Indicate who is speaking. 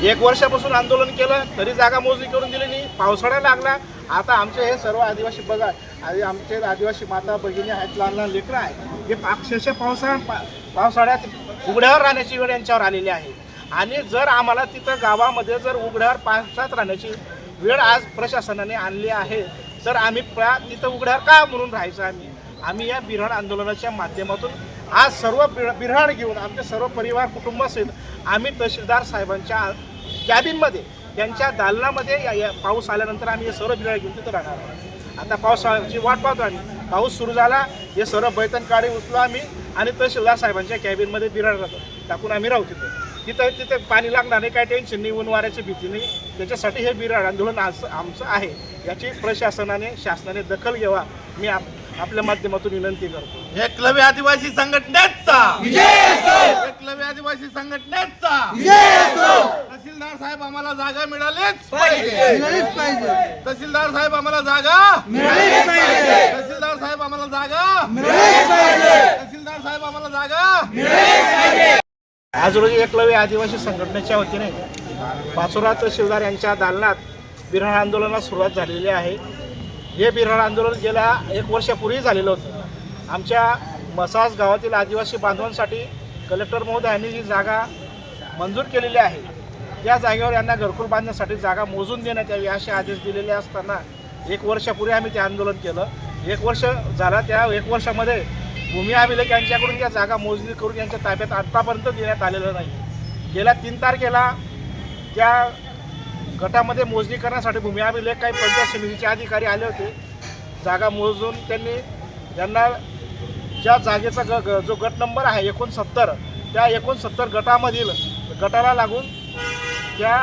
Speaker 1: 1 वर्षापासून आंदोलन केलं तरी जागा मोजणी करून दिली नाही. पावसाळा लागला. आता आमचे हे सर्व आदिवासी बघा, आमचे आदिवासी माता भगिनी आहेत, लहान लहान लेकरं आहेत, हे अक्षरशः पावसाळ्यात उघड्यावर राहण्याची वेळ यांच्यावर आलेली आहे. आणि जर आम्हाला तिथं गावामध्ये जर उघड्यावर पावसात राहण्याची वेळ आज प्रशासनाने आणली आहे, तर आम्ही तिथं उघड्यावर का म्हणून राहायचं? आम्ही या बिऱ्हाड आंदोलनाच्या माध्यमातून आज सर्व बिऱ्हाड घेऊन आमचे सर्व परिवार कुटुंब असेल आम्ही तहसीलदार साहेबांच्या कॅबिनमध्ये त्यांच्या दालनामध्ये पाऊस आल्यानंतर आम्ही हे सर्व बिऱ्हाड घेऊन तिथं राहणार आहोत. आता पावसाची वाट पाहतो आम्ही. पाऊस सुरू झाला हे सर्व बैठण काढी उचलो आम्ही आणि तहसीलदार साहेबांच्या कॅबिनमध्ये बिऱ्हाड टाकून आम्ही राहू तिथे पाणी लागणार नाही, काय टेन्शन नाही, ऊन वाऱ्याची भीती नाही. त्याच्यासाठी हे बिऱ्हाड आंदोलन आमचं आहे. याची प्रशासनाने शासनाने दखल घ्यावा मी आपल्या माध्यमातून विनंती करतो.
Speaker 2: एकलव्य आदिवासी संघटनेचा एकलव्य आदिवासी संघटनेचा तहसीलदार साहेब आम्हाला जागा मिळालीच पाहिजे. तहसीलदार साहेब आम्हाला जागा मिळालीच पाहिजे. तहसीलदार साहेब आम्हाला जागा मिळालीच पाहिजे. तहसीलदार साहेब आम्हाला जागा मिळालीच पाहिजे.
Speaker 1: आज रोजी एकलव्य आदिवासी संघटनेच्या वतीने पाचोरा तहसीलदार यांच्या दालनात बिऱ्हाड आंदोलनाला सुरुवात झालेली आहे. हे बिऱ्हाड आंदोलन गेल्या 1 वर्षापूर्वी झालेलं होतं. आमच्या मसाज गावातील आदिवासी बांधवांसाठी कलेक्टर महोदयांनी ही जागा मंजूर केलेली आहे. त्या जागेवर यांना घरकुल बांधण्यासाठी जागा मोजून देण्यात यावी असे आदेश दिलेले असताना 1 वर्षापूर्वी आम्ही ते आंदोलन केलं. 1 वर्ष झाला. त्या 1 वर्षामध्ये भूमी अभिलेख यांच्याकडून त्या जागा मोजणी करून यांच्या ताब्यात आत्तापर्यंत देण्यात आलेलं नाही. गेल्या 3 तारखेला त्या गटामध्ये मोजणी करण्यासाठी भूमी अभिलेख काही पंचायत समितीचे अधिकारी आले होते. जागा मोजून त्यांना ज्या जागेचा जो गट नंबर आहे 69 त्या 69 गटामधील गटाला लागून त्या